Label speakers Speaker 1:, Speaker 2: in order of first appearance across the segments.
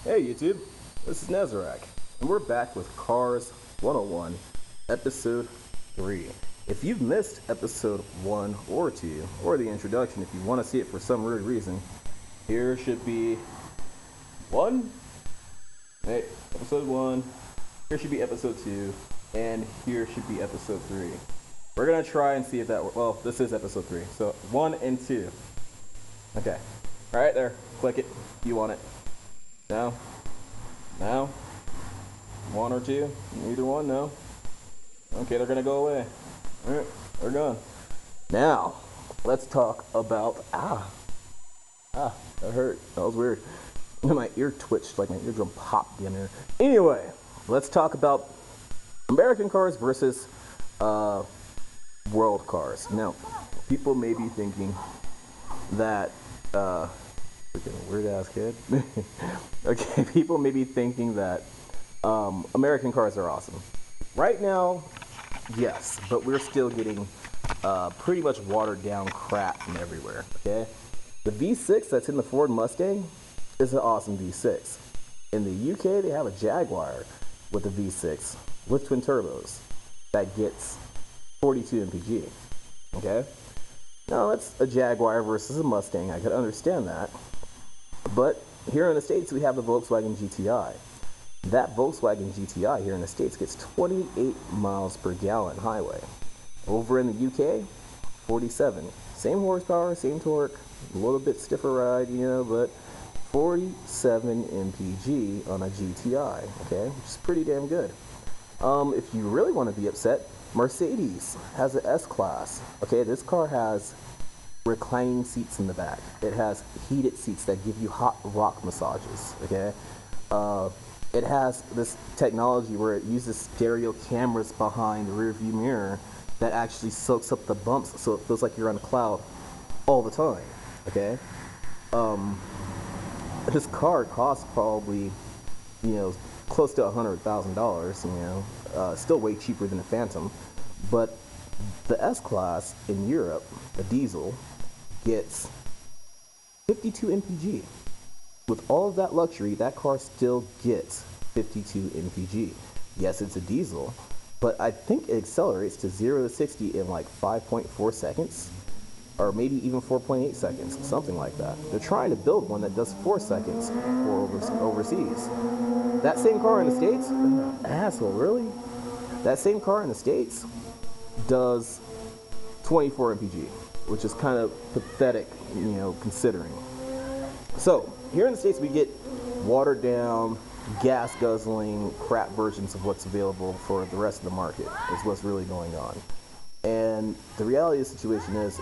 Speaker 1: Hey YouTube, this is Nezerac, and we're back with Cars 101, Episode 3. If you've missed Episode 1 or 2, or the introduction, if you want to see it for some weird reason, here should be 1, hey, Episode 1, here should be Episode 2, and here should be Episode 3. We're going to try and see if that works. Well, this is Episode 3, so 1 and 2. Okay, alright there, click it, you want it. No? No? 1 or 2? Either one? No? Okay, they're gonna go away. Alright, they're gone. Now, let's talk about, that hurt. That was weird. My ear twitched, like my eardrum popped in there. Anyway, let's talk about American cars versus world cars. Now, people may be thinking that, freaking weird ass kid. Okay, people may be thinking that American cars are awesome. Right now, yes, but we're still getting pretty much watered down crap from everywhere. Okay, the V6 that's in the Ford Mustang is an awesome V6. In the UK, they have a Jaguar with a V6 with twin turbos that gets 42 mpg. Okay, now that's a Jaguar versus a Mustang. I could understand that. But here in the States, we have the Volkswagen GTI. That Volkswagen GTI here in the States gets 28 miles per gallon highway. Over in the UK, 47. Same horsepower, same torque, a little bit stiffer ride, but 47 mpg on a GTI, okay, which is pretty damn good. If you really want to be upset, Mercedes has an S-Class. Okay, this car has reclining seats in the back. It has heated seats that give you hot rock massages. Okay, it has this technology where it uses stereo cameras behind the rear view mirror that actually soaks up the bumps, so it feels like you're on a cloud all the time. Okay, this car costs probably close to $100,000. Still way cheaper than a Phantom, but the S-Class in Europe, a diesel, gets 52 mpg. With all of that luxury, that car still gets 52 mpg. Yes, it's a diesel, but I think it accelerates to 0 to 60 in like 5.4 seconds, or maybe even 4.8 seconds, something like that. They're trying to build one that does 4 seconds for overseas. That same car in the States, asshole, really? That same car in the States does 24 mpg, which is kind of pathetic, considering. So, here in the States, we get watered down, gas guzzling, crap versions of what's available for the rest of the market, is what's really going on. And the reality of the situation is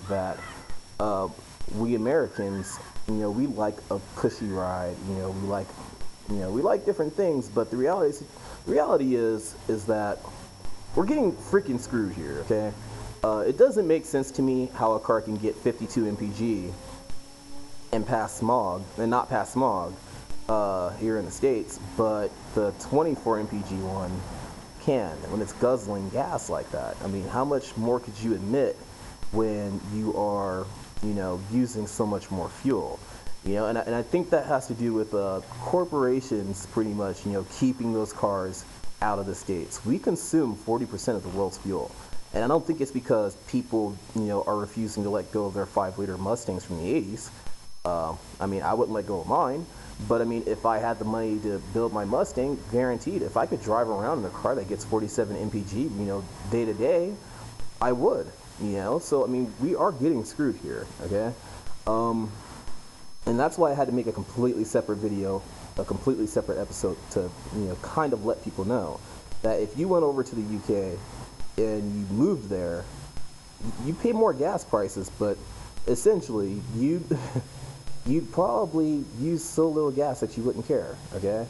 Speaker 1: that we Americans, we like a cushy ride, we like different things, but the reality is that we're getting freaking screwed here, okay? It doesn't make sense to me how a car can get 52 mpg and not pass smog here in the States, but the 24 mpg one can when it's guzzling gas like that. I mean, how much more could you emit when you are, using so much more fuel? And I think that has to do with corporations pretty much, keeping those cars out of the States. We consume 40% of the world's fuel. And I don't think it's because people, are refusing to let go of their 5-liter Mustangs from the 80s. I mean, I wouldn't let go of mine. But I mean, if I had the money to build my Mustang, guaranteed, if I could drive around in a car that gets 47 mpg, day to day, I would, So, I mean, we are getting screwed here, okay? And that's why I had to make a completely separate video, a completely separate episode to, kind of let people know that if you went over to the UK and you moved there, you pay more gas prices, but essentially you'd probably use so little gas that you wouldn't care, okay?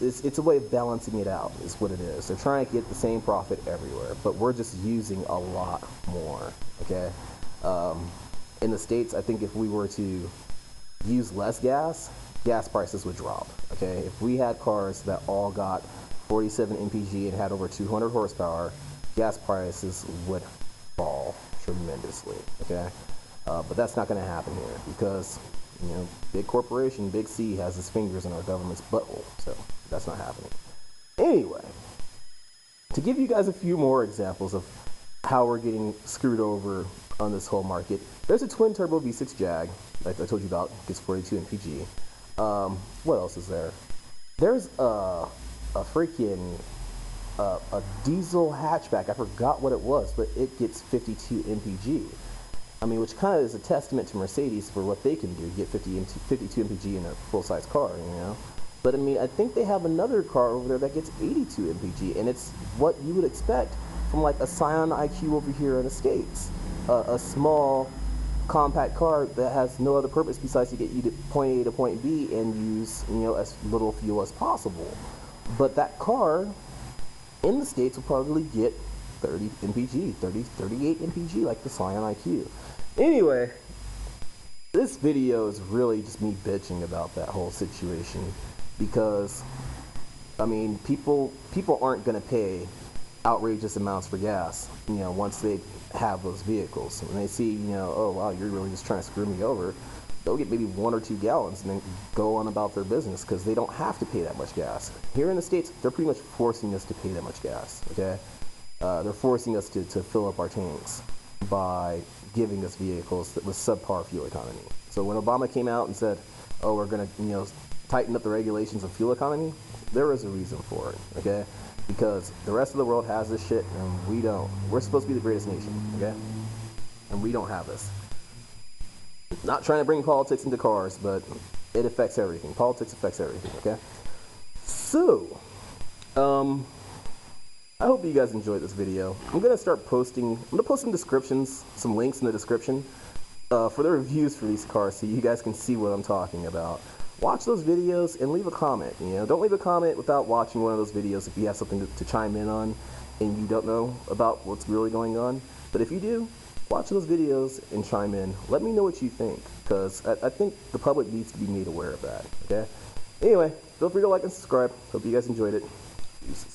Speaker 1: It's a way of balancing it out, is what it is. They're trying to get the same profit everywhere, but we're just using a lot more, okay? In the States, I think if we were to use less gas prices would drop, okay? If we had cars that all got 47 mpg and had over 200 horsepower, gas prices would fall tremendously, okay? But that's not going to happen here because, you know, big corporation, Big C, has his fingers in our government's butthole. So that's not happening. Anyway, to give you guys a few more examples of how we're getting screwed over on this whole market, there's a twin turbo V6 Jag, like I told you about, gets 42 mpg. What else is there? There's a freaking a diesel hatchback. I forgot what it was, but it gets 52 mpg. I mean, which kind of is a testament to Mercedes for what they can do, get 52 mpg in a full-size car, you know? But I mean, I think they have another car over there that gets 82 mpg, and it's what you would expect from like a Scion IQ over here in the States. A small, compact car that has no other purpose besides to get you to point A to point B and use, you know, as little fuel as possible. But that car in the States will probably get 30 mpg, 38 mpg, like the Scion IQ. Anyway, this video is really just me bitching about that whole situation because, I mean, people aren't going to pay outrageous amounts for gas, you know, once they have those vehicles. When they see, you know, oh wow, you're really just trying to screw me over, they'll get maybe 1 or 2 gallons and then go on about their business because they don't have to pay that much gas. Here in the States, they're pretty much forcing us to pay that much gas, okay? They're forcing us to fill up our tanks by giving us vehicles with subpar fuel economy. So when Obama came out and said, oh, we're going to, you know, tighten up the regulations of fuel economy, there was a reason for it, okay? Because the rest of the world has this shit and we don't. We're supposed to be the greatest nation, okay? And we don't have this. Not trying to bring politics into cars, but it affects everything. Politics affects everything, okay? So, I hope you guys enjoyed this video. I'm going to post some descriptions, some links in the description for the reviews for these cars so you guys can see what I'm talking about. Watch those videos and leave a comment. You know, don't leave a comment without watching one of those videos if you have something to chime in on and you don't know about what's really going on. But if you do, watch those videos and chime in. Let me know what you think, because I think the public needs to be made aware of that, okay? Anyway, feel free to like and subscribe. Hope you guys enjoyed it. Peace.